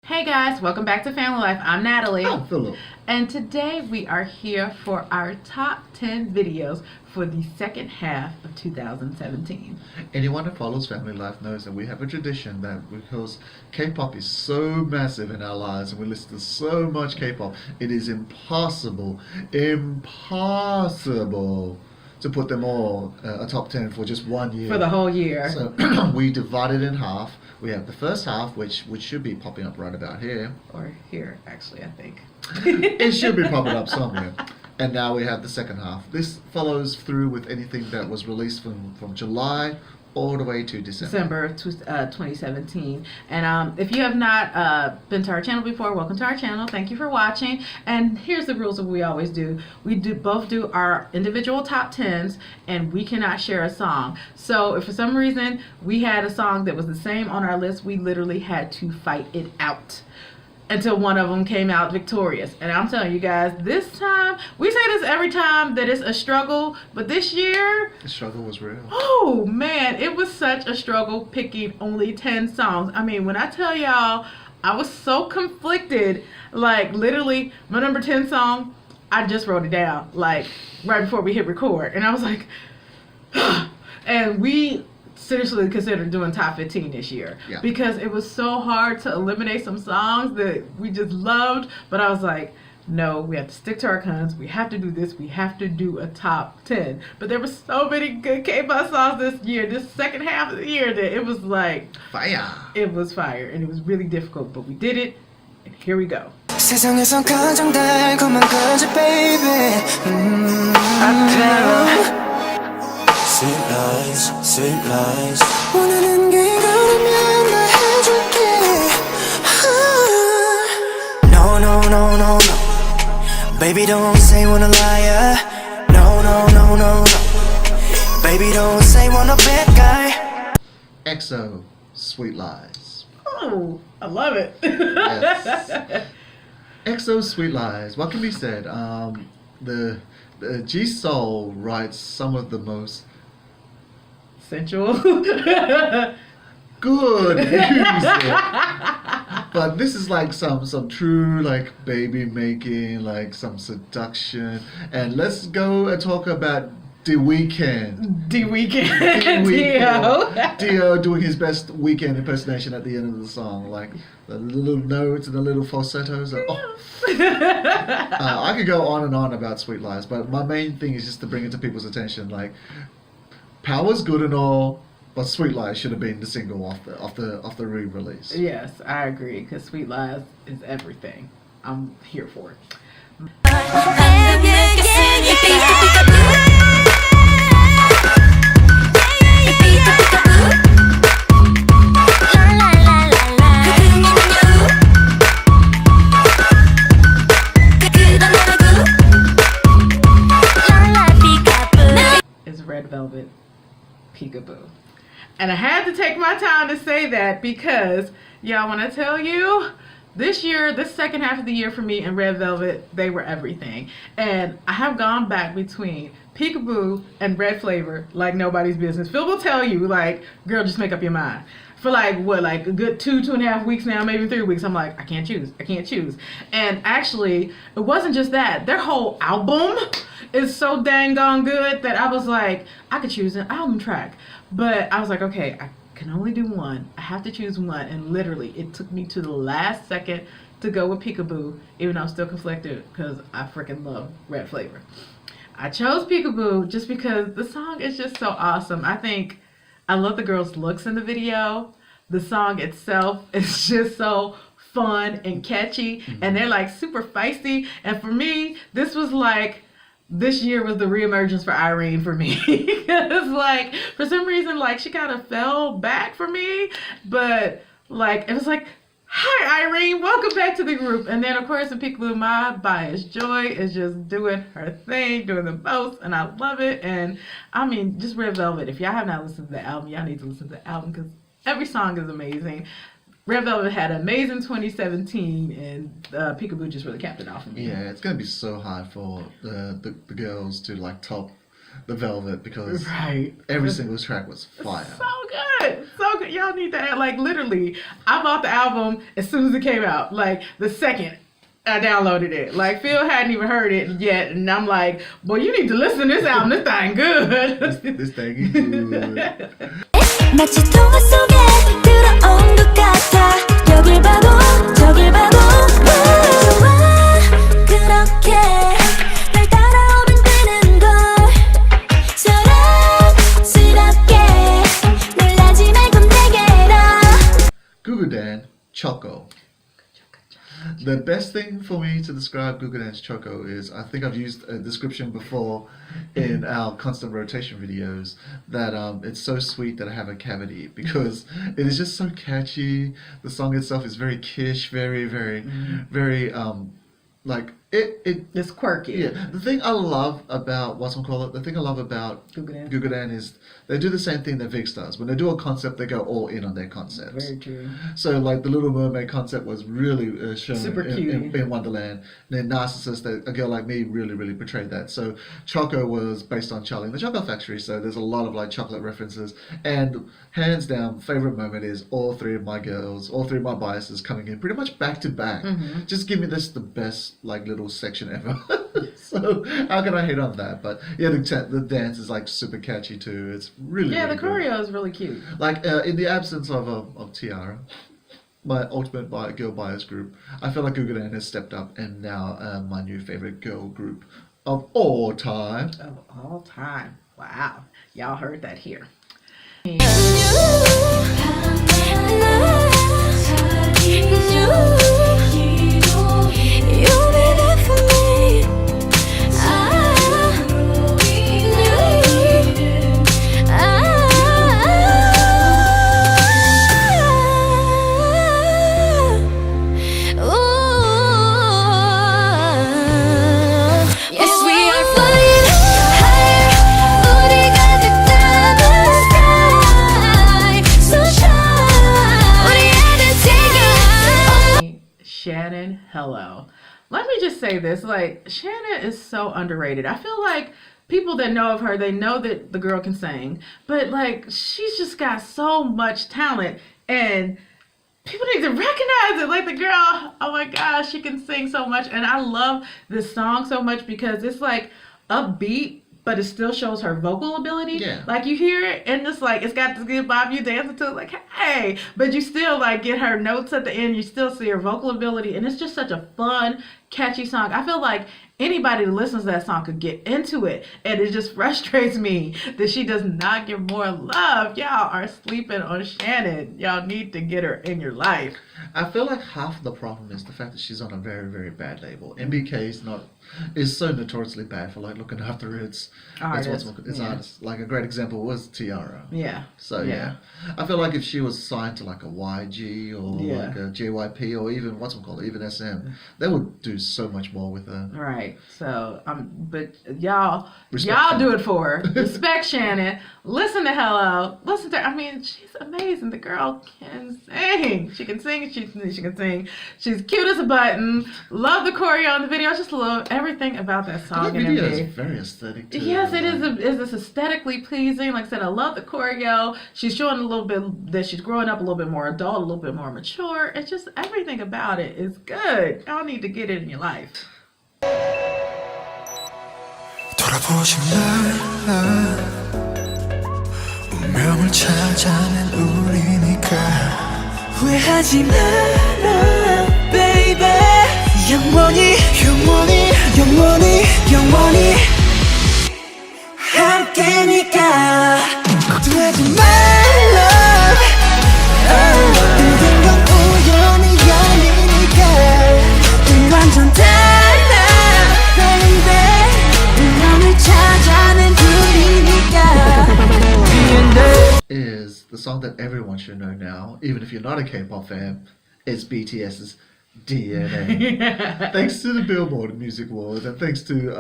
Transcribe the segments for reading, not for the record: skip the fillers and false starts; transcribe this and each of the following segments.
Hey guys, welcome back to Family Life. I'm Natalie. I'm Philip. And today we are here for our top 10 videos for the second half of 2017. Anyone who follows Family Life knows that we have a tradition that because K-pop is so massive in our lives and we listen to so much K-pop, it is impossible to put them all a top 10 for just 1 year. For the whole year. So we divide it in half. We have the first half, which should be popping up right about here. Or here, actually, I think. It should be popping up somewhere. And now we have the second half. This follows through with anything that was released from July all the way to December. 2017. And if you have not been to our channel before, welcome to our channel. Thank you for watching. And here's the rules that we always do. We both do our individual top 10s, and we cannot share a song. So if for some reason we had a song that was the same on our list, we literally had to fight it out until one of them came out victorious. And I'm telling you guys, this time, we say this every time that it's a struggle, but this year, the struggle was real. Oh man, it was such a struggle picking only 10 songs. I mean, when I tell y'all, I was so conflicted. Like, literally, my number 10 song, I just wrote it down, like, right before we hit record. And I was like, and we seriously considered doing top 15 this year, because it was so hard to eliminate some songs that we just loved. But I was like, no, we have to stick to our guns. We have to do this. We have to do a top 10. But there were so many good K-pop songs this year, this second half of the year, that it was like fire. It was fire, and it was really difficult, but we did it, and here we go. 세상에선 가장 달콤한 거지, baby. Sweet lies, sweet lies. 원하는 게 이거라면 나 해줄게. No, no, no, no, no. Baby, don't say wanna liar. No, no, no, no, no. Baby, don't say wanna bad guy. EXO, Sweet Lies. Oh, I love it. Yes. EXO, Sweet Lies. What can be said? The G-Soul writes some of the most sensual good music, but this is like some true like baby making, like some seduction. And let's go and talk about The Weeknd. Dio doing his best Weeknd impersonation at the end of the song, like the little notes and the little falsettos. I could go on and on about Sweet Lies, but my main thing is just to bring it to people's attention. Like, Power's good and all, but Sweet Lies should have been the single off the re-release. Yes, I agree, because Sweet Lies is everything. I'm here for it. It's Red Velvet, Peekaboo. And I had to take my time to say that because, y'all, when I tell you, this year, this second half of the year for me and Red Velvet, they were everything. And I have gone back between Peekaboo and Red Flavor like nobody's business. Phil will tell you, like, girl, just make up your mind. For like, what, like a good 2.5 weeks now, maybe 3 weeks, I'm like, I can't choose. And actually, it wasn't just that. Their whole album is so dang gone good that I was like, I could choose an album track. But I was like, okay, I can only do one. I have to choose one. And literally, it took me to the last second to go with Peekaboo, even though I'm still conflicted because I freaking love Red Flavor. I chose Peekaboo just because the song is just so awesome. I love the girls' looks in the video. The song itself is just so fun and catchy, and they're like super feisty. And for me, this year was the reemergence for Irene for me. Because like, for some reason, like, she kind of fell back for me, but like, it was like, hi Irene, welcome back to the group. And then of course in Peekaboo, my biased Joy is just doing her thing, doing the most, and I love it. And I mean, just Red Velvet, if y'all have not listened to the album, y'all need to listen to the album because every song is amazing. Red Velvet had an amazing 2017, and Peekaboo just really capped it off for me. Yeah, it's gonna be so hard for the girls to like top the Velvet because Right. every single track was fire. So good. Y'all need that. Like literally, I bought the album as soon as it came out. Like the second I downloaded it. Like Phil hadn't even heard it yet, and I'm like, boy, you need to listen to this album. This thing good. This thing is good. 마치 동화 속에 들어온 것 같아 여길 봐도 저길 봐도 좋아 그렇게 날 따라오면 되는걸 사랑스럽게 놀라지 말고 내게라 Gugudan Choco. The best thing for me to describe Gugudan's Choco is, I think I've used a description before in our constant rotation videos, that it's so sweet that I have a cavity, because it is just so catchy. The song itself is very kish, very like It's quirky. yeah. The thing I love about the thing I love about Gugudan is they do the same thing that Vix does. When they do a concept, they go all in on their concepts. Very true. So like the Little Mermaid concept was really shown Super cute. in Wonderland. And then Narcissus, a girl like me, really portrayed that. So Choco was based on Charlie and the Chocolate Factory. So there's a lot of like chocolate references. And hands down, favorite moment is all three of my biases coming in pretty much back to back. Just give me the best like little section ever. So how can I hate on that? But yeah, the dance is like super catchy too. It's really Yeah, the good. choreo is really cute. Like in the absence of Tiara, my ultimate girl bias group, I feel like Gugudan has stepped up and now my new favorite girl group of all time. Of all time. Wow. Y'all heard that here. Shannon, hello. Let me just say this, like, Shannon is so underrated. I feel like people that know of her, they know that the girl can sing, but like, she's just got so much talent, and people need to recognize it. Like, the girl, oh my gosh, she can sing so much, and I love this song so much because it's like upbeat, but it still shows her vocal ability. Yeah. Like, you hear it, and it's like, it's got this good vibe, you dancing to it, like, hey, but you still, like, get her notes at the end, you still see her vocal ability, and it's just such a fun, catchy song. I feel like anybody who listens to that song could get into it, and it just frustrates me that she does not get more love. Y'all are sleeping on Shannon. Y'all need to get her in your life. I feel like half the problem is the fact that she's on a very bad label. MBK is so notoriously bad for like looking after its Artists. artists. Like a great example was Tiara. Yeah. So yeah. I feel like if she was signed to like a YG or Yeah. like a JYP or even even SM, they would do so much more with her. Right. So, but y'all Respect do Shannon. it for her. Respect Shannon. Listen to Hello. Listen to her. I mean, she's amazing. The girl can sing. She can sing. She can sing. She's cute as a button. Love the choreo in the video. I just love everything about that The song. video and is very aesthetic too. Yes, it is. Like, It's aesthetically pleasing. Like I said, I love the choreo. She's showing a little bit that she's growing up a little bit more adult, a little bit more mature. It's just everything about it is good. Y'all need to get it in your life. 돌아보지 말라 운명을 찾아낸 우리니까 후회하지 마라 baby 영원히 함께니까 걱정하지 말라 모든 건 우연히 열리니까 우리 완전 달라 baby 운명을 찾아낸 둘이니까 is the song that everyone should know now, even if you're not a K-pop fan. It's BTS's DNA. Thanks to the Billboard Music Awards and thanks to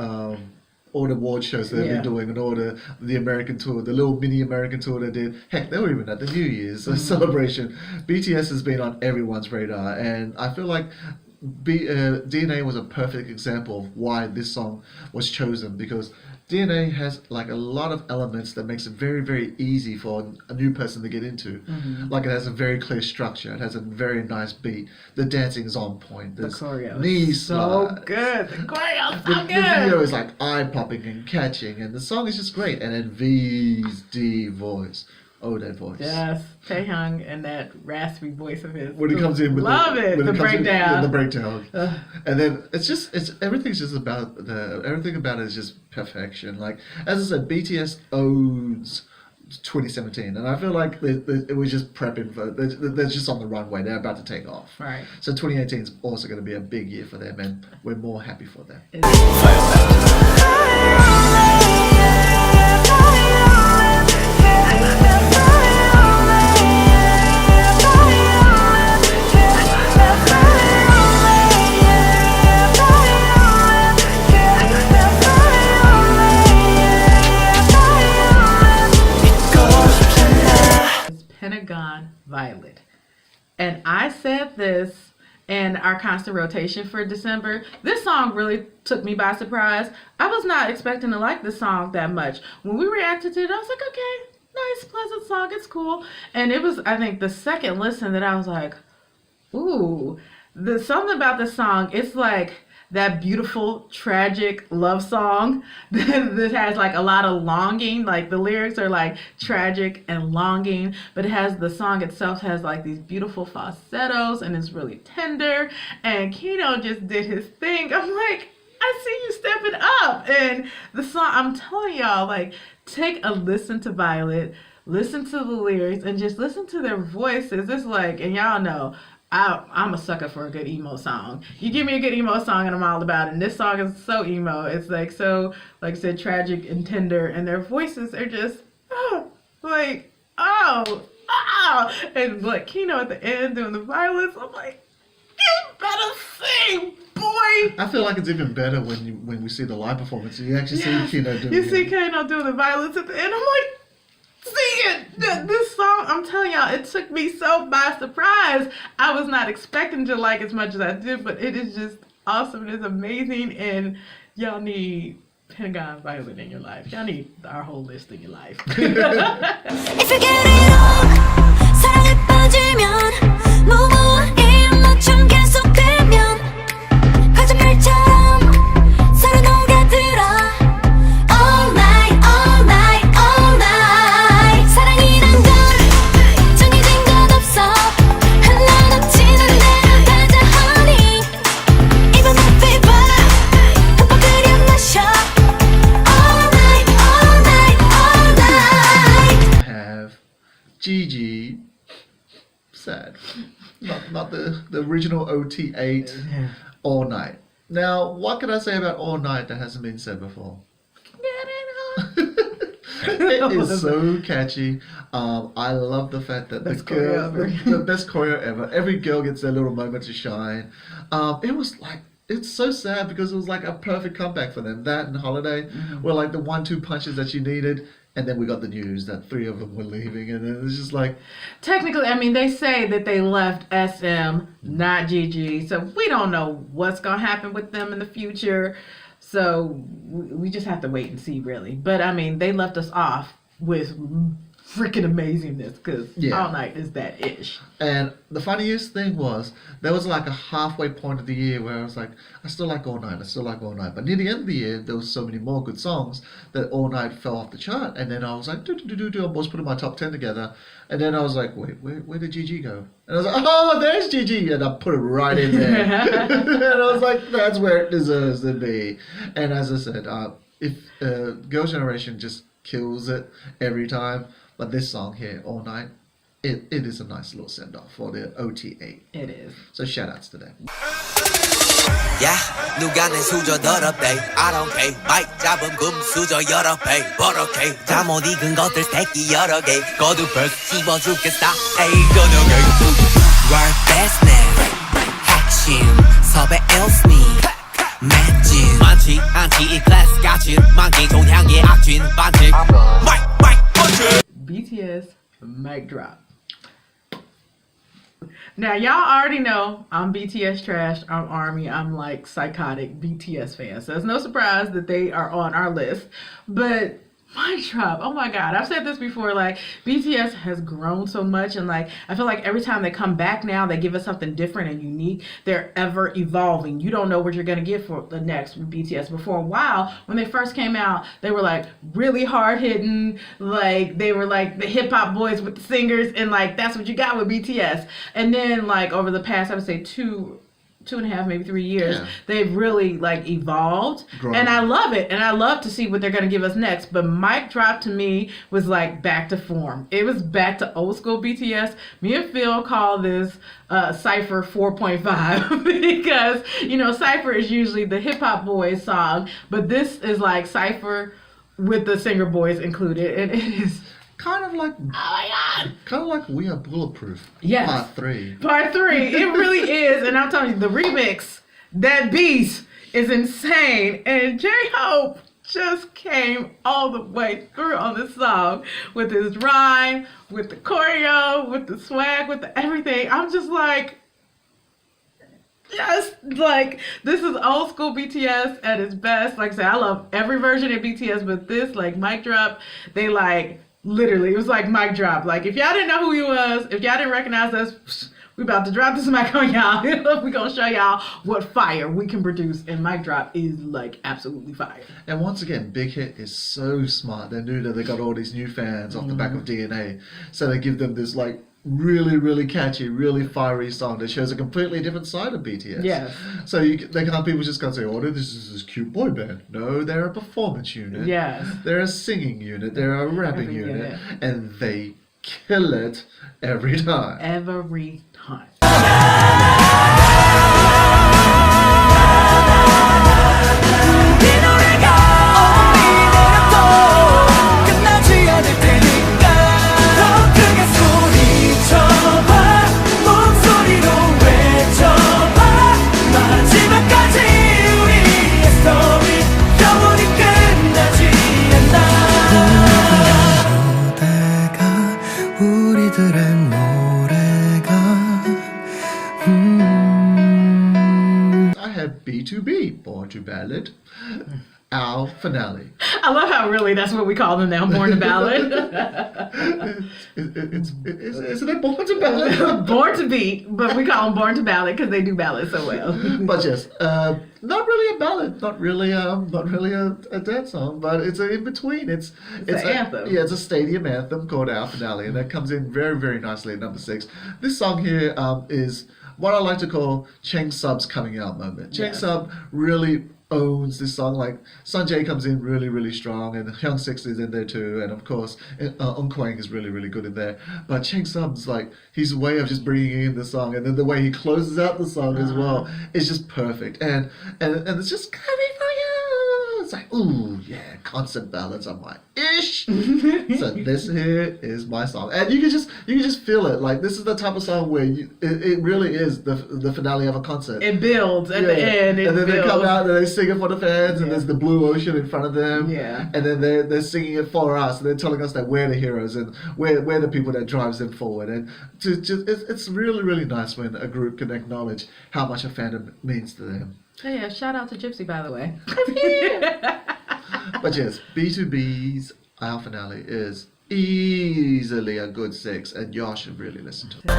all the award shows they've been doing and all the American tour, the little mini American tour they did. Heck, they were even at the New Year's celebration. BTS has been on everyone's radar, and I feel like DNA was a perfect example of why this song was chosen, because DNA has like a lot of elements that makes it very, very easy for a new person to get into. Like it has a very clear structure. It has a very nice beat. The dancing is on point. The There's choreo knee is so slides. good. The choreo is The, so the video good. is like eye-popping and catching, and the song is just great. And then V's D voice. Oh, that voice. Yes, Taehyung and that raspy voice of his. When he comes in with Love the, it. when The he comes in- breakdown. the breakdown, Ugh. and then it's everything's just about everything about it is just perfection. Like as I said, BTS owns 2017, and I feel like it was just prepping for. They're just on the runway. They're about to take off. Right. So 2018 is also going to be a big year for them, and we're more happy for them. Pentagon Violet. And I said this in our constant rotation for December. This song really took me by surprise. I was not expecting to like this song that much. When we reacted to it, I was like, okay, nice, pleasant song, it's cool. And it was, I think, the second listen that I was like, ooh, there's something about this song. It's like that beautiful, tragic love song that has like a lot of longing. Like the lyrics are like tragic and longing, but it has, the song itself has like these beautiful falsettos and it's really tender. And Kino just did his thing. I'm like, I see you stepping up. And the song, I'm telling y'all, like, take a listen to Violet, listen to the lyrics, and just listen to their voices. It's like, and y'all know, I'm a sucker for a good emo song. You give me a good emo song and I'm all about it. And this song is so emo. It's like so, like I said, tragic and tender. And their voices are just, like, and like Kino at the end doing the violence. I'm like, you better sing, boy. I feel like it's even better when we see the live performance. You actually Yes. see Kino doing You it. see Kano doing the violence at the end. I'm like, see it. This song, I'm telling y'all, it took me so by surprise. I was not expecting to like as much as I did, but it is just awesome. It is amazing, and y'all need Pentagon Violet in your life. Y'all need our whole list in your life. If you get it on 사랑에 빠지면 무모한 일처럼 계속되면 화장실처럼 서로 녹아들어 all night all night all night 사랑이란 건 정해진 것 없어 흘러넘치는 대로 가자 honey Even my fever 흠뻑 끓여 마셔 all night all night all night Have Gigi sad. Not the original OT8 All Night. Now, what can I say about All Night that hasn't been said before? It is so catchy. I love the fact that Best the girl, choreo ever. the best choreo ever. Every girl gets their little moment to shine. It was like, it's so sad because it was like a perfect comeback for them. That and Holiday were like the 1-2 punches that you needed. And then we got the news that 3 of them were leaving, and it was just like, Technically, I mean, they say that they left SM, not GG, so we don't know what's going to happen with them in the future. So we just have to wait and see, really. But I mean, they left us off with freaking amazingness because Yeah. All Night is that ish. And the funniest thing was, there was like a halfway point of the year where I was like, I still like All Night, I still like All Night. But near the end of the year, there was so many more good songs that All Night fell off the chart. And then I was like, I was putting my top 10 together. And then I was like, wait, where did Gigi go? And I was like, oh, there's Gigi. And I put it right in there. And I was like, that's where it deserves to be. And as I said, if Girls' Generation just kills it every time. But this song here, All Night, it is a nice little send-off for the OT8. It is. So shout-outs to them. Yeah, 누가 내 수저 더럽대 I don't pay 마이크 잡은 금수저 여러 배 버럭해 잠못 익은 것들 새끼 여러 개 거두벌 씹어 죽겠다 에이 거두개 Work best man 핵심 섭외 else me 맷진 많지 않지 이 클래스 같이 만기 종향의 악진 반칙 마이크 펀치 BTS mic drop. Now y'all already know I'm BTS trash, I'm ARMY, I'm like psychotic BTS fan. So it's no surprise that they are on our list. But Mic drop. Oh my God. I've said this before, like BTS has grown so much, and like I feel like every time they come back now, they give us something different and unique. They're ever evolving. You don't know what you're gonna get for the next BTS. But for a while, when they first came out, they were like really hard hitting, like they were like the hip hop boys with the singers, and like that's what you got with BTS. And then like over the past, I would say two and a half, maybe 3 years, they've really like evolved. And I love it. And I love to see what they're going to give us next. But Mic Drop to me was like back to form. It was back to old school BTS. Me and Phil call this Cypher 4.5 because, you know, Cypher is usually the hip hop boys song, but this is like Cypher with the singer boys included. And it is kind of like, oh my God, kind of like We Are Bulletproof. Yes. Part 3. Part 3. It really is. And I'm telling you, the remix, that beast is insane. And J-Hope just came all the way through on this song with his rhyme, with the choreo, with the swag, with the everything. I'm just like, yes, like this is old school BTS at its best. Like I said, I love every version of BTS, but this, like Mic Drop, they like, literally, it was like Mic Drop. Like, if y'all didn't know who he was, if y'all didn't recognize us, we about to drop this mic on y'all. We gonna show y'all what fire we can produce, and Mic Drop is like absolutely fire. And once again, Big Hit is so smart. They knew that they got all these new fans off the back of DNA, so they give them this like really, really catchy, really fiery song that shows a completely different side of BTS. Yes. So people just can't say, oh, this is this cute boy band. No, they're a performance unit. Yes. They're a singing unit. They're a rapping unit. And they kill it every time. Every time. B2B, Born to Ballad, our finale. I love how really that's what we call them now, Born to Ballad. Isn't it Born to Ballad? Born to Beat, but we call them Born to Ballad because they do ballads so well. But yes, not really a ballad, not really a dance song, but it's an in between. It's an anthem. Yeah, it's a stadium anthem called Our Finale, and that comes in very, very nicely at number 6. This song here is what I like to call Cheng Sub's coming out moment. Cheng Sub really owns this song. Like Sanjay comes in really, really strong, and Hyung Six is in there too, and of course Eun Kwang is really, really good in there. But Cheng Sub's like his way of just bringing in the song, and then the way he closes out the song as well is just perfect. And it's just coming for you. It's like, ooh, yeah, concert ballads are my ish. So this here is my song, and you can just feel it. Like this is the type of song where it really is the finale of a concert. It builds at the end. And then they come out and they sing it for the fans, and there's the blue ocean in front of them. Yeah. And then they're singing it for us, and they're telling us that we're the heroes and we're the people that drives them forward. And it's really, really nice when a group can acknowledge how much a fandom means to them. Oh yeah, shout out to Gypsy, by the way. But yes, B2B's Our Finale is easily a good 6, and y'all should really listen to it.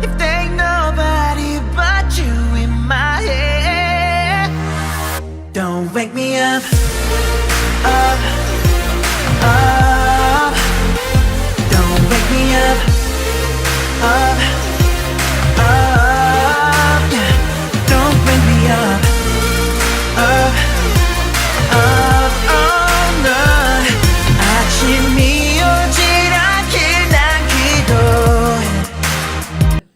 If there ain't nobody but you in my head, don't wake me up, up, up. Don't wake me up, up, up. Yeah. Don't wake me up, up, up, oh no. 아침이 오질 않길 난 기도해.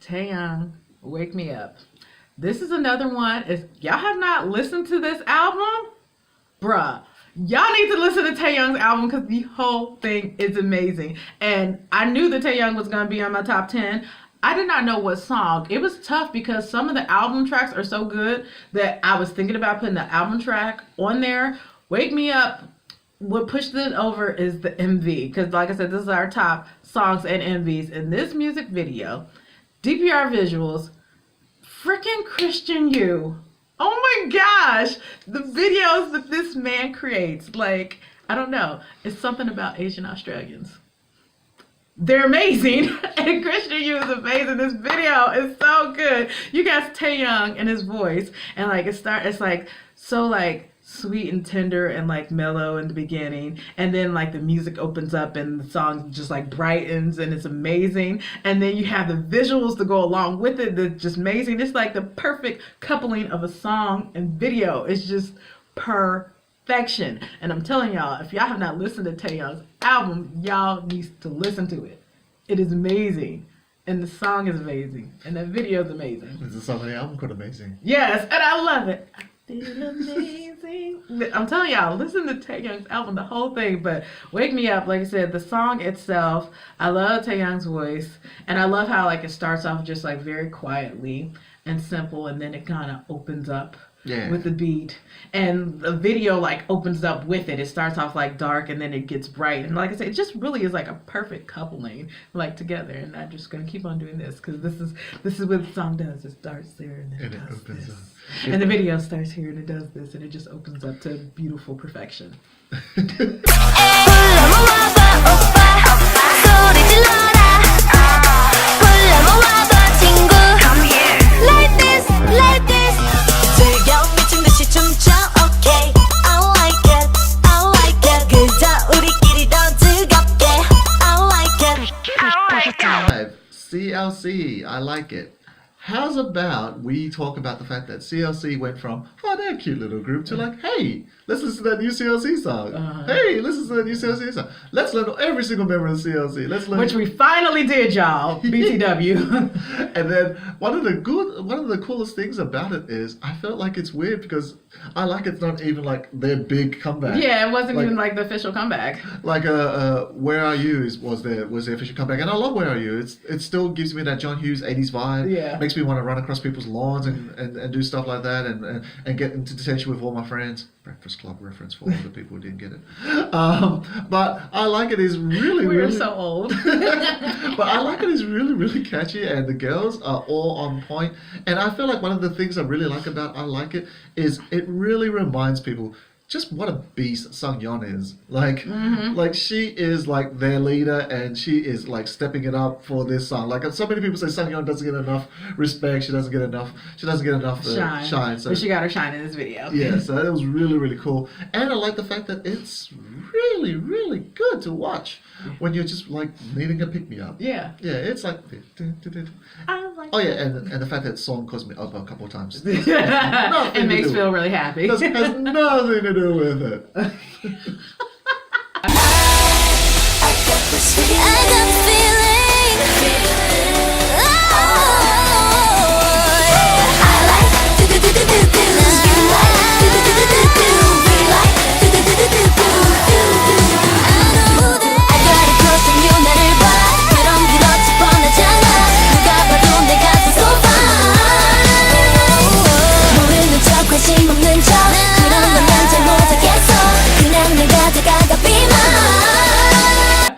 Taeyang, Wake Me Up. This is another one. If y'all have not listened to this album, bruh, y'all need to listen to Taeyang's album because the whole thing is amazing. And I knew that Taeyang was going to be on my top 10. I did not know what song. It was tough because some of the album tracks are so good that I was thinking about putting the album track on there. Wake Me Up, what pushed it over is the MV. Because like I said, this is our top songs and MVs. In this music video, DPR visuals, freaking Christian U. Oh my gosh, the videos that this man creates, like, I don't know, it's something about Asian Australians. They're amazing, and Christian U is amazing. This video is so good. You got Taehyung and his voice, and like it's like so like sweet and tender and like mellow in the beginning, and then like the music opens up and the song just like brightens and it's amazing, and then you have the visuals to go along with it that's just amazing. It's like the perfect coupling of a song and video. It's just perfection. And I'm telling y'all, if y'all have not listened to Taehyung's album, y'all need to listen to it. It is amazing, and the song is amazing, and the video is amazing. There's a song on the album called Amazing. Yes, and I love it. I feel amazing. I'm telling y'all, listen to Taehyung's album, the whole thing. But Wake Me Up, like I said, the song itself, I love Taehyung's voice, and I love how like it starts off just like very quietly and simple, and then it kind of opens up. Yeah. With the beat, and the video like opens up with it. It starts off like dark and then it gets bright, and like I said, it just really is like a perfect coupling like together. And I'm just gonna keep on doing this because this is what the song does. It starts there and then it does this, and the video starts here and it does this, and it just opens up to beautiful perfection. CLC, I like it. How's about we talk about the fact that CLC went from, oh, they're a cute little group, to like, hey, let's listen to that new CLC song. Hey, listen to that new CLC song. Let's learn every single member of CLC. Let's learn. Which we finally did, y'all. BTW. And then one of the coolest things about it is I felt like it's weird because I like it's not even like their big comeback. Yeah, it wasn't even like the official comeback. Like Where Are You was their official comeback, and I love Where Are You. It still gives me that John Hughes 80s vibe. Yeah. Makes me want to run across people's lawns and do stuff like that and get into detention with all my friends. Breakfast Club reference for all the people who didn't get it. But I like it is really We're really so old. But I like it is really really catchy, and the girls are all on point. And I feel like one of the things I really like about I Like It is it really reminds people just what a beast Sungyeon is. Like, like she is like their leader, and she is like stepping it up for this song. Like so many people say Sungyeon doesn't get enough respect. She doesn't get enough shine. So but she got her shine in this video. Yeah, so it was really really cool, and I like the fact that it's really really good to watch when you're just like needing a pick me up. Yeah. Yeah, it's like. Oh yeah, and the fact that song caused me up a couple of times. It makes Phil really happy. It has nothing to do with it. I got the feeling. I like do do do do do do. You like do do do do do do. We like do do do do do do. I got a crush on you 나를 봐. 그럼 그렇지 뻔하잖아. 누가 봐도 내 가슴 so fine. 모르는 척 관심 없는 척. 그런 건 난 잘 못하겠어. 그냥 내가 다가가 be mine.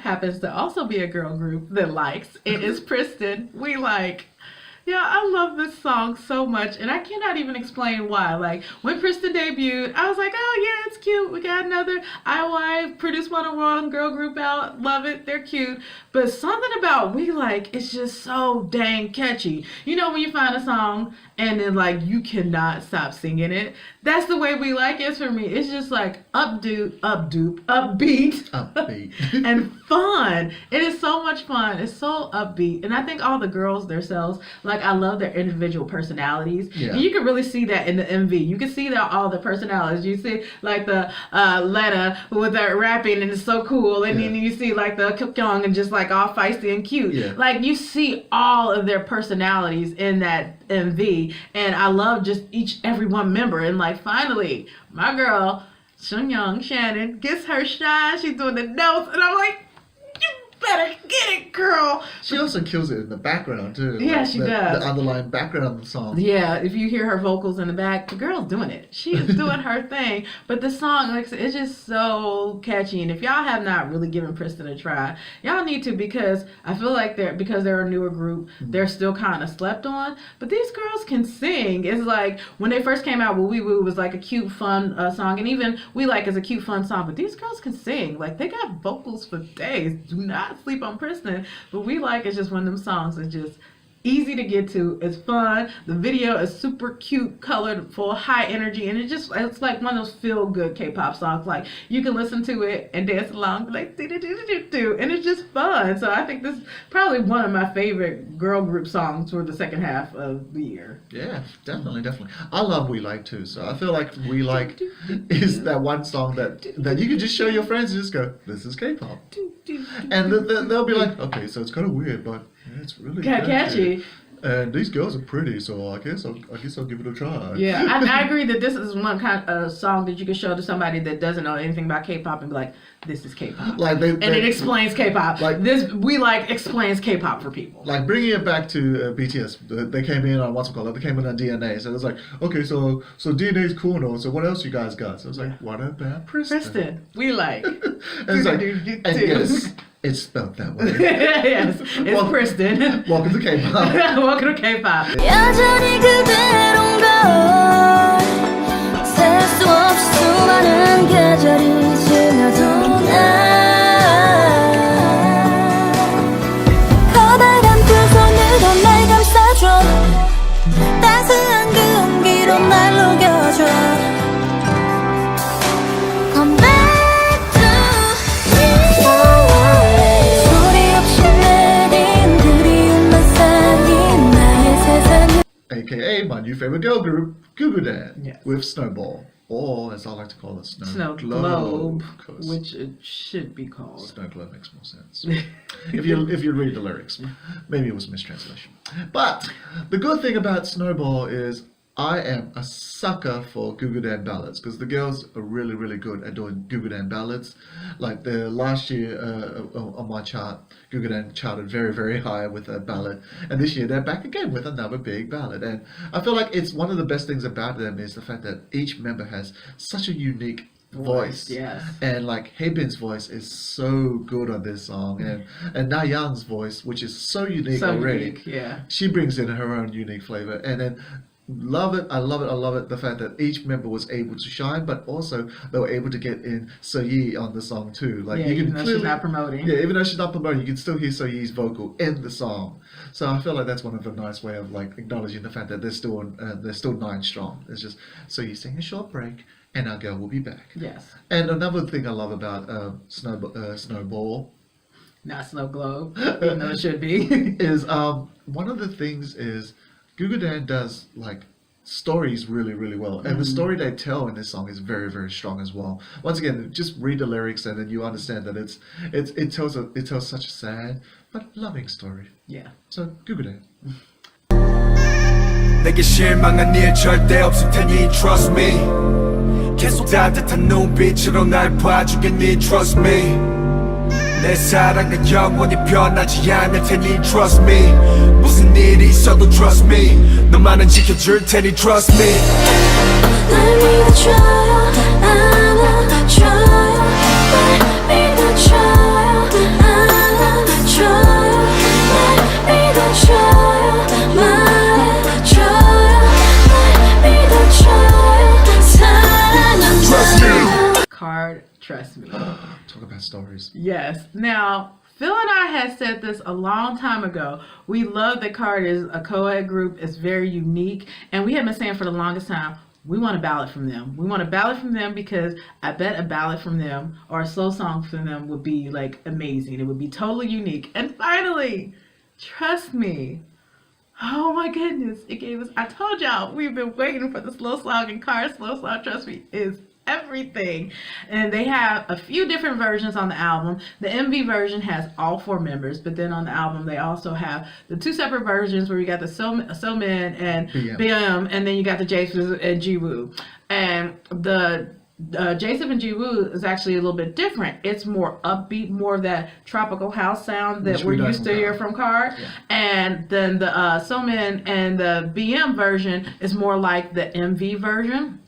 Happens to also be a girl group that likes. It is Pristin. We like. Yeah, I love this song so much, and I cannot even explain why. Like, when Pristin debuted, I was like, oh yeah, it's cute. We got another IY Produce 101 girl group out. Love it. They're cute. But something about We Like is just so dang catchy. You know when you find a song and then like you cannot stop singing it? That's the way We Like is for me. It's just like upbeat, and fun. It is so much fun. It's so upbeat. And I think all the girls themselves, like I love their individual personalities. Yeah. And you can really see that in the MV. You can see that all the personalities. You see like the Letta with that rapping and it's so cool. And then you see like the Kyung and just like all feisty and cute. Yeah. Like you see all of their personalities in that MV. And I love just every one member. And like finally, my girl, Sungyeon Shannon gets her shine. She's doing the notes. And I'm like, you better get it, girl. She also kills it in the background too. Yeah, like she the, does. The underlying background of the song. Yeah, if you hear her vocals in the back, the girl's doing it. She is doing her thing. But the song, like I said, it's just so catchy. And if y'all have not really given Princeton a try, y'all need to, because I feel like they're a newer group, they're still kind of slept on. But these girls can sing. It's like when they first came out, Woo Woo was like a cute, fun song, and even We Like is a cute, fun song. But these girls can sing. Like, they got vocals for days. Do not sleep on Princeton. But We Like is just one of them songs that's just easy to get to. It's fun. The video is super cute, colored, full of high energy, and it's like one of those feel good K-pop songs. Like, you can listen to it and dance along, like do do do do do, and it's just fun. So I think this is probably one of my favorite girl group songs for the second half of the year. Yeah, definitely. I love We Like too. So I feel like We Like is that one song that you can just show your friends and just go, this is K-pop, and they'll be like, okay, so it's kind of weird, but yeah, it's really Catchy. And these girls are pretty, so I guess I'll give it a try. Yeah, I agree that this is one kind of song that you can show to somebody that doesn't know anything about K-pop and be like, this is K-pop. Like it explains K-pop. Like, this We Like explains K-pop for people. Like bringing it back to BTS, they came in on they came in on DNA. So it was like, okay, so DNA is cool, no? So what else you guys got? So it was like, what about Princeton? We Like. And it's like, and yes, it's spelled that way. Yes, it's Princeton. Welcome to K-pop. Welcome to K-pop. 여전히 그대로인걸 셀 수 없이 수많은 계절이 지나도 커다란 두 손으로 날 감싸줘 따스한 그 온기로 날 녹여줘 Come back to me 소리 없이 내린 그리움만 쌓인 나의 세상 AKA my new favorite girl group, Gugudan, Yes. with Snowball, or as I like to call it, Snow Globe, 'cause which it should be called. Snow Globe makes more sense. if you read the lyrics, maybe it was a mistranslation. But the good thing about Snowball is I am a sucker for Gugudan ballads, because the girls are really, really good at doing Gugudan ballads. Like the last year on my chart, Gugudan charted very, very high with a ballad, and this year they're back again with another big ballad. And I feel like it's one of the best things about them is the fact that each member has such a unique voice. Yes. And like Haebin's voice is so good on this song, and Na Young's voice, which is so unique So already. unique, yeah. She brings in her own unique flavor, and then I love it. The fact that each member was able to shine, but also they were able to get in So-yi on the song too. Like Yeah, you even can though clearly, she's not promoting. Yeah, even though she's not promoting, you can still hear So-yi's vocal in the song. So I feel like that's one of the nice way of like acknowledging the fact that they're still 9 strong. It's just So-yi's taking a short break, and our girl will be back. Yes. And another thing I love about Snowball Not Snow Globe, even though it should be. is one of the things is Gugudan does like stories really, really well, and the story they tell in this song is very, very strong as well. Once again, just read the lyrics and then you understand that it tells such a sad but loving story. Yeah. So Gugudan. 내게 실망한 일 절대 없을 테니 trust me 계속 따뜻한 눈빛으로 날 봐주겠니 trust me 내 사랑은 영원히 변하지 않을 테니 trust me 무슨 일이 있어도 trust me 너만은 지켜줄 테니 trust me 날 믿어줘요 안아줘요 날 믿어줘요 안아줘요 날 믿어줘요 말해줘요 날 믿어줘요 사랑한다 Card, trust me. Talk about stories. Yes. Now, Phil and I had said this a long time ago. We love that Card is a co-ed group. It's very unique. And we have been saying for the longest time, we want a ballad from them. We want a ballad from them because I bet a ballad from them or a slow song from them would be like amazing. It would be totally unique. And finally, trust me. Oh my goodness. It gave us, I told y'all, we've been waiting for the slow song, and Card slow song, trust me, is everything. And they have a few different versions on the album. The MV version has all 4 members, but then on the album they also have the 2 separate versions where you got the So-min and BM. BM, and then you got the Jason and Jiwoo. And the J7 and Jiwoo is actually a little bit different. It's more upbeat, more of that tropical house sound that we're used to hear from Card. Yeah. And then the Somin and the BM version is more like the MV version,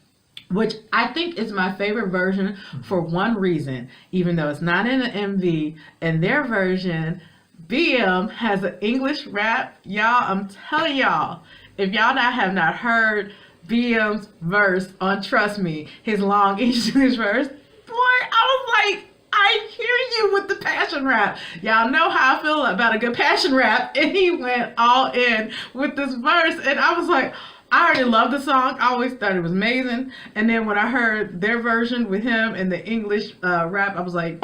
which I think is my favorite version for one reason. Even though it's not in the MV, in their version, BM has an English rap. Y'all, I'm telling y'all, if y'all have not heard BM's verse on Trust Me, his long English verse, boy, I was like, I hear you with the passion rap. Y'all know how I feel about a good passion rap, and he went all in with this verse, and I was like, I already loved the song. I always thought it was amazing, and then when I heard their version with him and the English rap, I was like,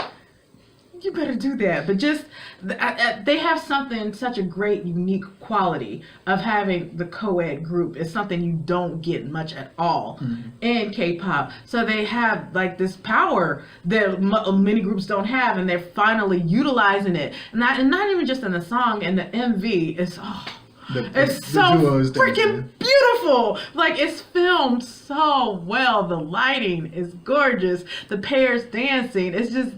you better do that. But just they have such a great unique quality of having the co-ed group. It's something you don't get much at all in K-pop. So they have like this power that many groups don't have, and they're finally utilizing it. And not even just in the song, and the MV is it's so freaking beautiful. Like, it's filmed so well. The lighting is gorgeous. The pairs dancing, it's just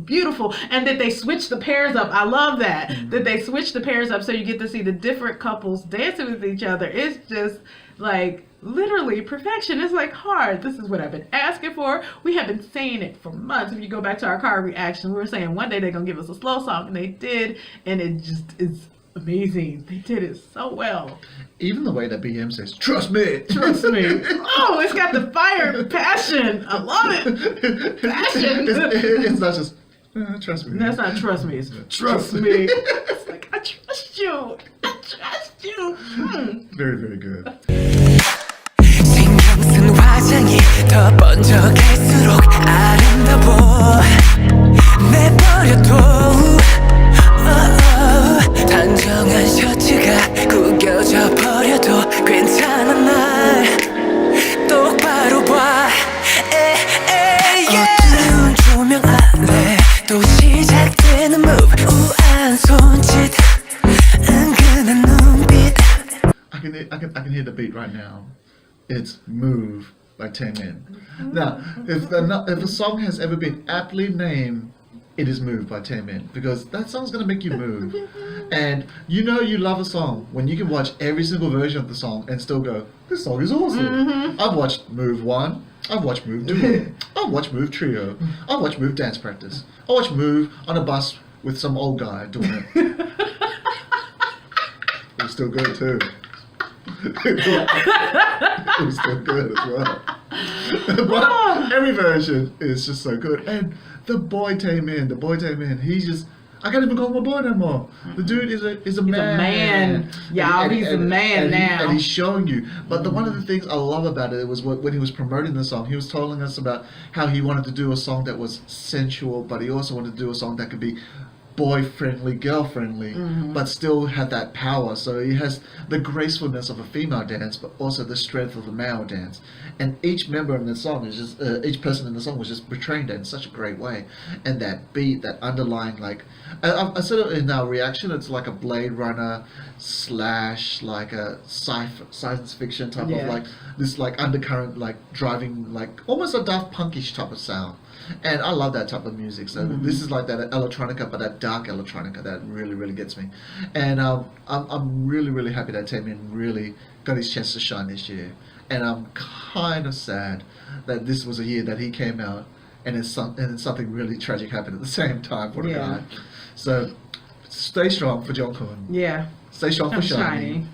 beautiful. And that they switch the pairs up. I love that. That they switch the pairs up so you get to see the different couples dancing with each other. It's just like literally perfection. It's like hard. This is what I've been asking for. We have been saying it for months. If you go back to our car reaction, we were saying one day they're gonna give us a slow song, and they did, and it just is amazing. They did it so well. Even the way that BM says, "Trust me, trust me." Oh, it's got the fire and passion. I love it. Passion. It's not just trust me. That's not trust me. It's trust me. It's like, I trust you. I trust you. Very, very good. 신경 화장이 더 번져갈수록 아름다워 내버려둬 단정한 셔츠가 구겨져 버려도 괜찮아 날 똑바로 봐 어두운 조명 아래 또 시작되는 move 우아한 손짓 은근한 눈빛 I can hear the beat right now. It's Move by Taemin. Now, if a song has ever been aptly named, it is Move by Taemin, because that song's gonna make you move. And you know you love a song when you can watch every single version of the song and still go, this song is awesome. I've watched Move 1, I've watched Move Duo, I've watched Move Trio, I've watched Move Dance Practice, I watched Move on a bus with some old guy doing it. It was still good too. It was still good as well. But every version is just so good. And the boy Taemin, he's just, I can't even call him a boy no more. The dude is a man. Y'all, he's a man now. And he's showing you. But one of the things I love about it was when he was promoting the song, he was telling us about how he wanted to do a song that was sensual, but he also wanted to do a song that could be boy-friendly, girl-friendly, but still have that power. So he has the gracefulness of a female dance, but also the strength of a male dance. And each member in the song is just, each person in the song was just portraying that in such a great way. And that beat, that underlying, like, I said it in our reaction, it's like a Blade Runner / like a science fiction type of like, this like undercurrent, like driving, like almost a Daft Punkish type of sound. And I love that type of music. So this is like that electronica, but that dark electronica that really, really gets me. And I'm really, really happy that Taemin really got his chance to shine this year. And I'm kind of sad that this was a year that he came out and something really tragic happened at the same time for the guy. So stay strong for Jungkook. Yeah. Stay strong for SHINee.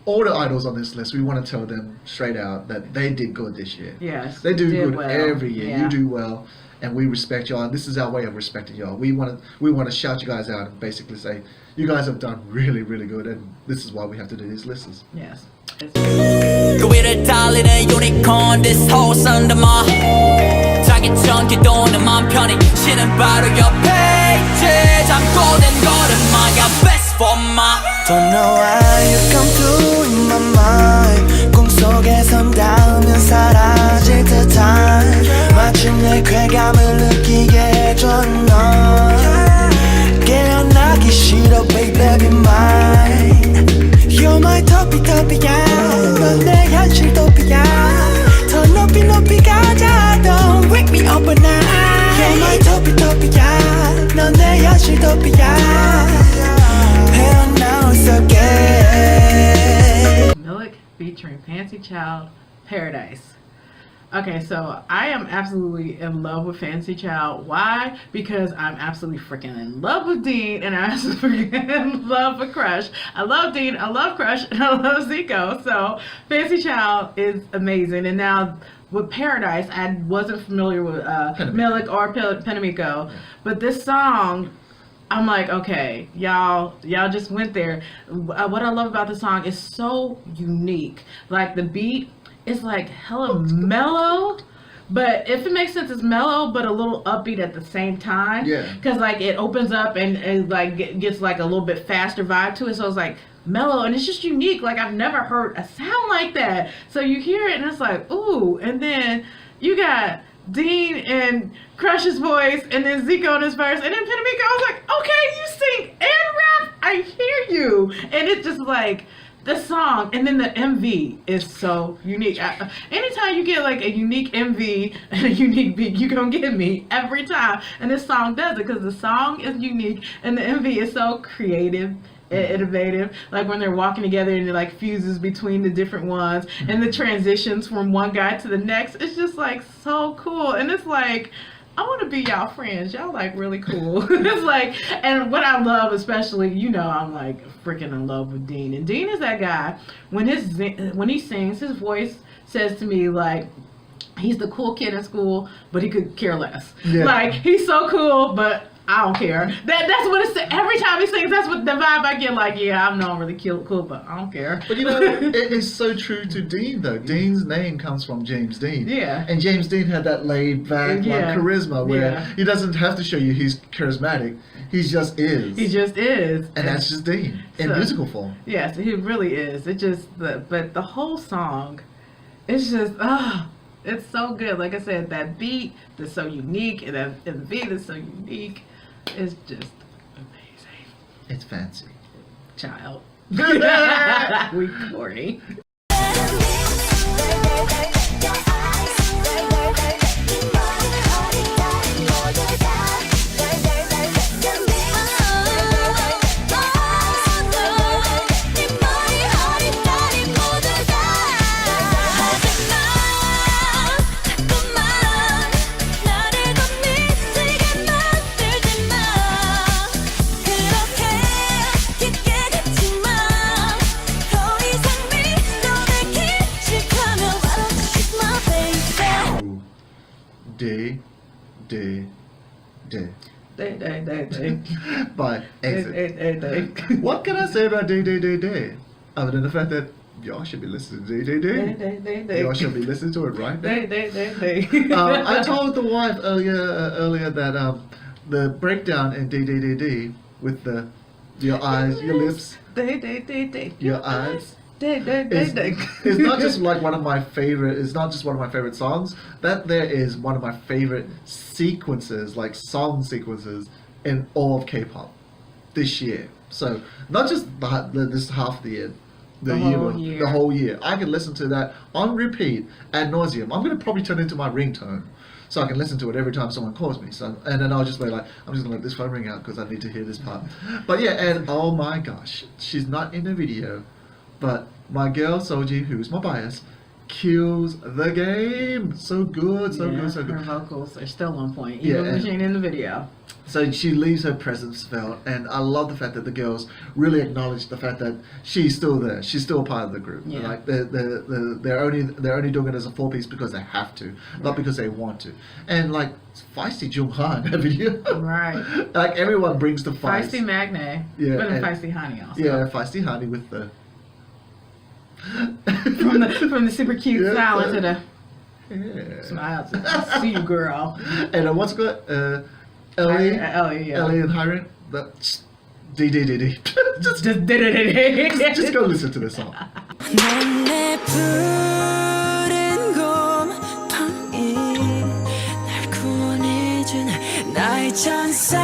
All the idols on this list, we want to tell them straight out that they did good this year. Yes. They do good well. every year. Yeah. You do well, and we respect y'all. And this is our way of respecting y'all. We want to shout you guys out and basically say, you guys have done really, really good, and this is why we have to do these lists. Yes. 그 위를 달리는 유니콘 This horse under my 자기 전기 도는 맘 편히 쉬는 바로 옆에 있지 잠꼬된 걸음마야 best for my Don't know why you come through in my mind 꿈속에 선 닿으면 사라질 듯한 마침내 쾌감을 느끼게 해줘 넌 깨어나기 싫어 baby be mine You're my topi topi야 넌 내 현실 도피야 더 높이 높이 가 유토피아 헤어나올 속에 Milik featuring Fancy Child, Paradise. Okay, so I am absolutely in love with Fancy Child. Why? Because I'm absolutely freaking in love with Dean, and I'm absolutely in love with Crush. I love Dean, I love Crush, and I love Zico. So Fancy Child is amazing. And now with Paradise, I wasn't familiar with Milik or Penamico, but this song, I'm like, okay, y'all just went there. What I love about the song is so unique. Like the beat is like hella mellow, but if it makes sense, it's mellow but a little upbeat at the same time. Yeah. Cause like it opens up and like gets like a little bit faster vibe to it, so it's like mellow and it's just unique. Like I've never heard a sound like that. So you hear it and it's like ooh, and then you got Dean and Crush's voice, and then Zico in his verse, and then Penamico. I was like, okay, you sing and rap. I hear you, and it's just like. The song and then the MV is so unique. Anytime you get like a unique MV and a unique beat, you're gonna get me every time. And this song does it because the song is unique and the MV is so creative and innovative. Like when they're walking together and it like fuses between the different ones and the transitions from one guy to the next. It's just like so cool. And it's like, I want to be y'all friends. Y'all like really cool. It's like, and what I love especially, you know, I'm like freaking in love with Dean. And Dean is that guy, when he sings, his voice says to me like, he's the cool kid in school, but he could care less. Yeah. Like, he's so cool, but I don't care. That's what it's, every time he sings, that's what the vibe I get. Like, yeah, I know I'm really cool, but I don't care. But you know, it is so true to Dean though. Dean's name comes from James Dean. Yeah. And James Dean had that laid back like charisma where he doesn't have to show you he's charismatic. He just is. He just is. And that's just Dean in musical form. Yes, he really is. It just, but the whole song, it's just, it's so good. Like I said, that beat that's so unique and that MV that's so unique. It's just amazing. It's fancy. Child. We corny. Day. By Exit. Day. What can I say about Day? Other than the fact that y'all should be listening to Day. Y'all should be listening to it right now. Day. I told the wife earlier that the breakdown in Day with your eyes, your lips, Day. your eyes. Day. It's not just like one of my favorite. It's not just one of my favorite songs. That there is one of my favorite sequences, like song sequences, in all of K-pop this year. So not just this half of the year, the whole year. I can listen to that on repeat ad nauseum. I'm gonna probably turn it into my ringtone, so I can listen to it every time someone calls me. So and then I'll just be like, I'm just gonna let this phone ring out because I need to hear this part. But yeah, and oh my gosh, she's not in the video. But my girl Soji, who's my bias, kills the game. So good. Her vocals are still on point, even when she ain't in the video. So she leaves her presence felt, and I love the fact that the girls really acknowledge the fact that she's still there. She's still part of the group. Yeah. Like they're only doing it as a 4-piece because they have to, not because they want to. And like feisty Junghan in that video. Right. Like everyone brings the feist. Feisty Magne. Yeah, But and feisty Honey also. Yeah, feisty Honey with the from the super cute silence to the yeah. smile to see you, girl. And what's good? Ellie and Hiren. Just go listen to this song. 내 푸른 곰팡이 날 구원해준 나의 천사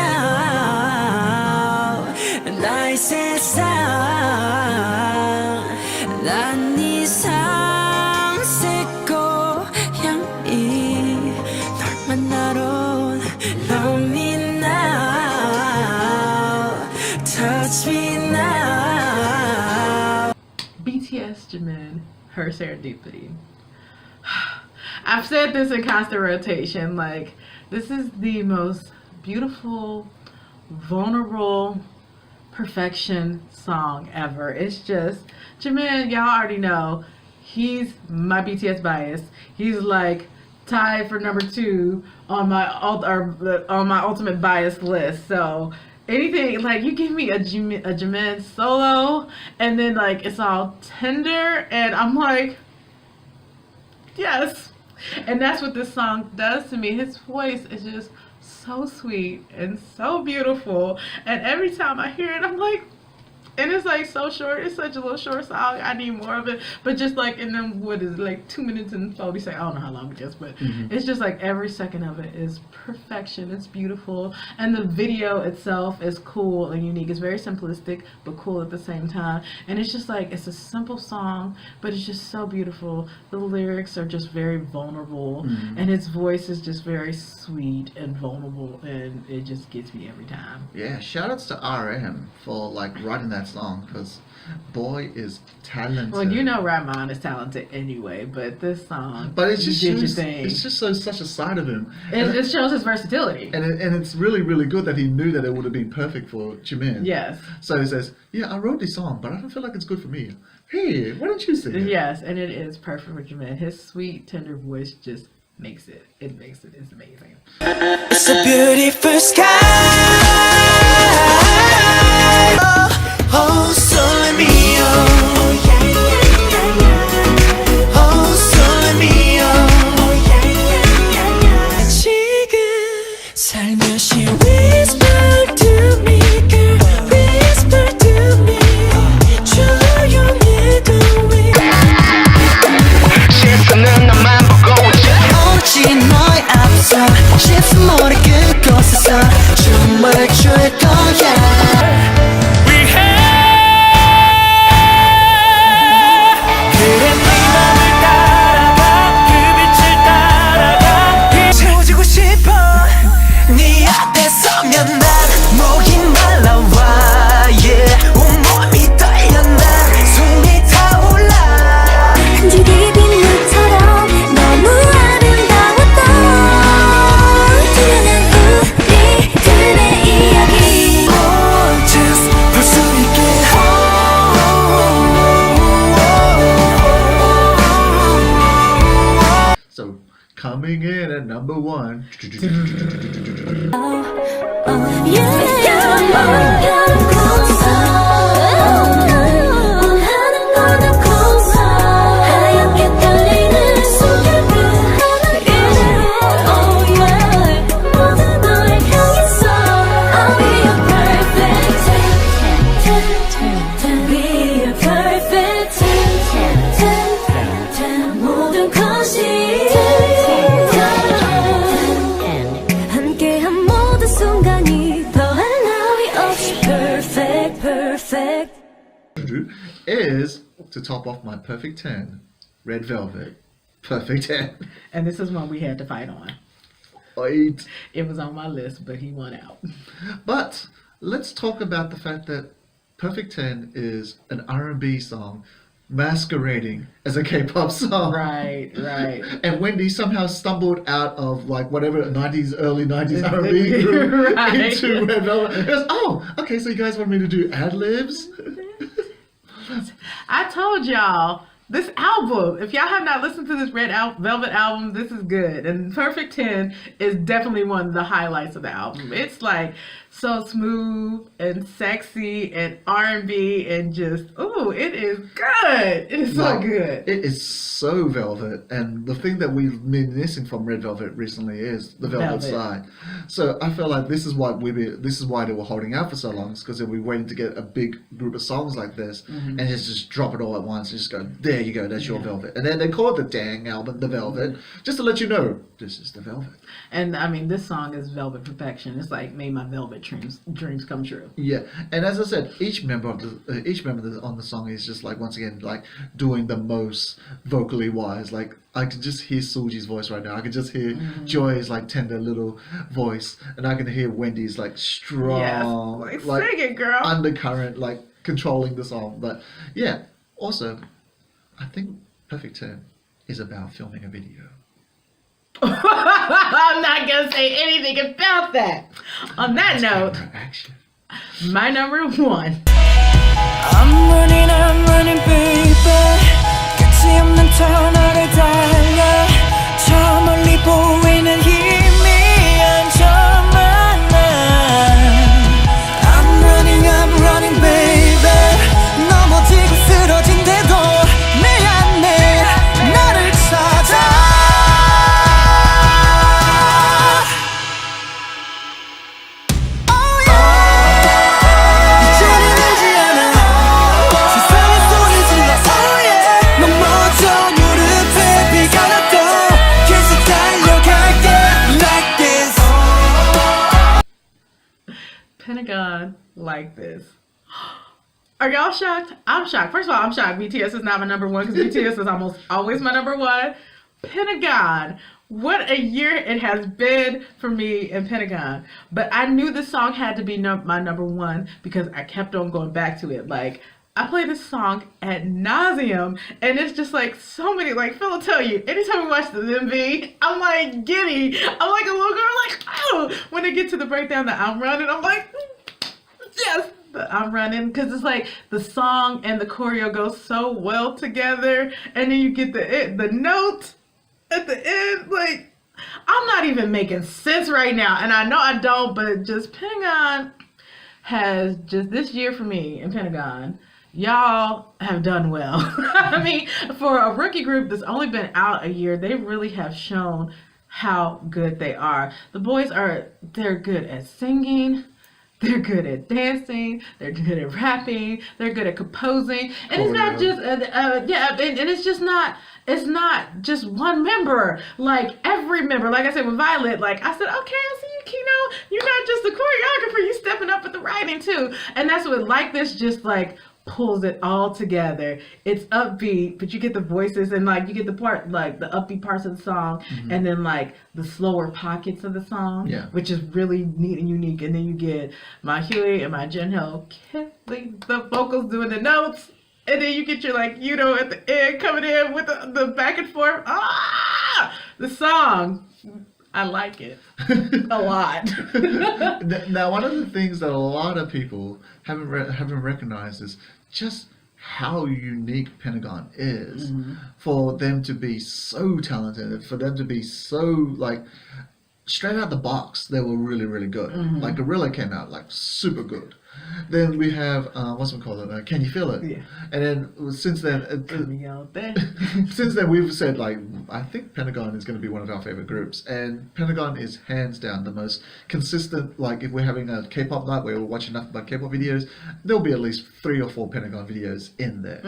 나의 세상 난 네 삼색 고향이 널 만나러 Love me now Jimin, Her Serendipity. I've said this in constant rotation, like, this is the most beautiful, vulnerable, perfection song ever. It's just, Jimin, y'all already know, he's my BTS bias. He's like tied for number 2 on my ultimate bias list. So anything, like, you give me a Jimin solo, and then like it's all tender, and I'm like, yes. And that's what this song does to me. His voice is just so sweet and so beautiful, and every time I hear it, I'm like, and it's like so short. It's such a little short song. I need more of it. But just like in them, what is it, like 2 minutes and 40 seconds? I don't know how long it is, but it's just like every second of it is perfection. It's beautiful, and the video itself is cool and unique. It's very simplistic but cool at the same time. And it's just like, it's a simple song, but it's just so beautiful. The lyrics are just very vulnerable, and his voice is just very sweet and vulnerable, and it just gets me every time. Yeah, shout outs to RM for like writing that song, because boy is talented. Well, you know Rahman is talented anyway, but this song, but it's just you did your shows, thing. it's just so, such a side of him. It shows his versatility. And it's really, really good that he knew that it would have been perfect for Jimin. Yes. So he says, yeah, I wrote this song, but I don't feel like it's good for me. Hey, why don't you sing it? Yes, and it is perfect for Jimin. His sweet, tender voice just makes it. It makes it. It's amazing. It's a beautiful sky. Oh, sole mio. Oh, sole mio. 지금 살며시 whisper to me, girl. Whisper to me. 조용해도 왜 시선은 너만 보고 있지. 오직 너의 앞서 쉽지 모르 그곳에서 춤을 출 거야. Coming in at number 1. Is to top off my perfect 10, Red Velvet. Perfect 10. And this is one we had to fight on. 8. It was on my list, but he won out. But let's talk about the fact that Perfect 10 is an R&B song masquerading as a K-pop song. Right. And Wendy somehow stumbled out of like whatever early 90s R&B group into Red Velvet. It was, oh, okay, so you guys want me to do ad-libs? I told y'all, this album, if y'all have not listened to this Red Velvet album, this is good. And Perfect 10 is definitely one of the highlights of the album. It's like so smooth and sexy and R&B and just, ooh, it is good. It is so good. It is so velvet. And the thing that we've been missing from Red Velvet recently is the velvet side. So I feel like this is why they were holding out for so long, because they were waiting to get a big group of songs like this and just drop it all at once and just go, there you go, that's your Velvet. And then they called the dang album The Velvet, just to let you know, this is The Velvet. And I mean, this song is velvet perfection. It's like made my velvet dreams come true. Yeah, and as I said, each member on the song is just like, once again, like doing the most vocally wise. Like I can just hear Suji's voice right now. I can just hear Joy's like tender little voice, and I can hear Wendy's like strong, like sing it, girl, undercurrent, like controlling the song. But yeah, also I think Perfect 10 is about filming a video. I'm not gonna say anything about that. On that note, Camera action. my number one. I'm running baby 끝이 없는 터널을 달려 저 멀리 보이는 희미한 저만 I'm running baby 넘어지고 쓰러진대도 미안해 나를 찾아 Pentagon like this. Are y'all shocked? I'm shocked. First of all, I'm shocked. BTS is not my number one because BTS is almost always my number one. Pentagon. What a year it has been for me and Pentagon. But I knew this song had to be my number one because I kept on going back to it. Like, I play this song ad nauseum, and it's just like so many, like Phil will tell you, anytime we watch the MV, I'm like giddy. I'm like a little girl, like, oh, when they get to the breakdown that I'm running, I'm like, yes, I'm running, because it's like the song and the choreo go so well together, and then you get the note at the end, like, I'm not even making sense right now, and I know I don't, but just Pentagon has just this year for me in Pentagon, y'all have done well. I mean, for a rookie group that's only been out a year, they really have shown how good they are. The boys they're good at singing, they're good at dancing, they're good at rapping, they're good at composing, and it's not just and it's not just one member. Like every member, like I said with Violet, like I said, okay, I see you, Kino. You're not just the choreographer, you stepping up with the writing too. And that's what like this just like pulls it all together. It's upbeat, but you get the voices and like you get the part like the upbeat parts of the song, and then like the slower pockets of the song, which is really neat and unique. And then you get my Huey and my Jinho killing the vocals, doing the notes. And then you get your like, you know, at the end coming in with the back and forth. The song, I like it a lot. Now, one of the things that a lot of people haven't recognized is just how unique Pentagon is. For them to be so talented, for them to be so like straight out the box, they were really, really good. Like Gorilla came out like super good. Then we have what's it called? Can You Feel It? Yeah. And then since then, since then we've said like I think Pentagon is going to be one of our favorite groups, and Pentagon is hands down the most consistent. Like if we're having a K-pop night where we're watching nothing but K-pop videos, there'll be at least 3 or 4 Pentagon videos in there,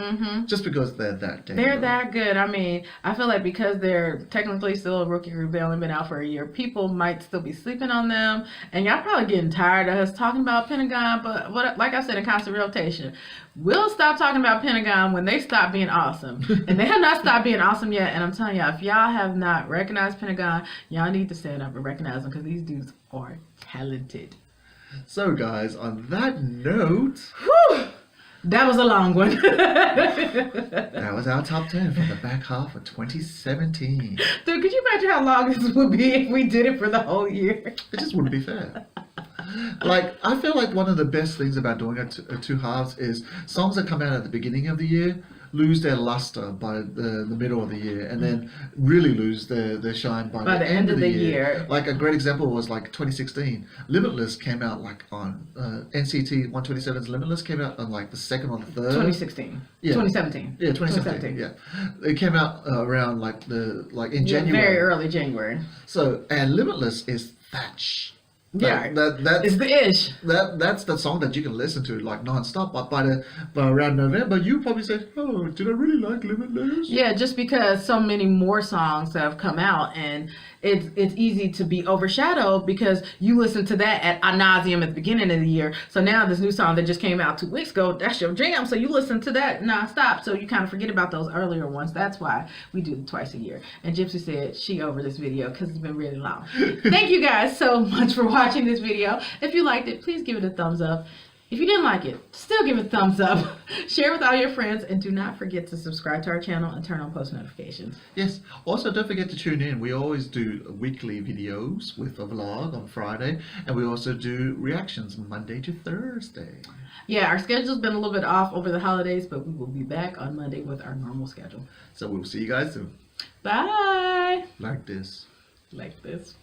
just because they're that damn They're that good. I mean, I feel like because they're technically still a rookie group, they've only been out for a year, people might still be sleeping on them, and y'all probably getting tired of us talking about Pentagon, but like I said in constant rotation, we'll stop talking about Pentagon when they stop being awesome. And they have not stopped being awesome yet. And I'm telling y'all, if y'all have not recognized Pentagon, y'all need to stand up and recognize them because these dudes are talented. So guys, on that note, that was a long one. that was our top 10 for the back half of 2017. Dude, could you imagine how long this would be if we did it for the whole year? It just wouldn't be fair. Like, I feel like one of the best things about doing a two halves is songs that come out at the beginning of the year lose their luster by the middle of the year, and then really lose their shine by the end of the year. Like a great example was like 2016. Limitless came out like on NCT 127's Limitless came out on like the 2nd or the 3rd. 2016. Yeah. 2017. Yeah, 2017. Yeah, it came out around like in January. Very early January. So and Limitless is Thatch. That's the ish. That's the song that you can listen to like non-stop. But by around November, you probably say, "Oh, did I really like Limitless?" Yeah, just because so many more songs have come out, and it's easy to be overshadowed because you listen to that ad nauseum at the beginning of the year. So now this new song that just came out 2 weeks ago, that's your jam. So you listen to that nonstop. So you kind of forget about those earlier ones. That's why we do it twice a year. And Gypsy said she over this video because it's been really long. Thank you guys so much for watching this video. If you liked it, please give it a thumbs up. If you didn't like it, still give it a thumbs up. Share with all your friends, and do not forget to subscribe to our channel and turn on post notifications. Yes. Also, don't forget to tune in. We always do weekly videos with a vlog on Friday, and we also do reactions Monday to Thursday. Yeah, our schedule's been a little bit off over the holidays, but we will be back on Monday with our normal schedule. So we'll see you guys soon. Bye. Like this. Like this.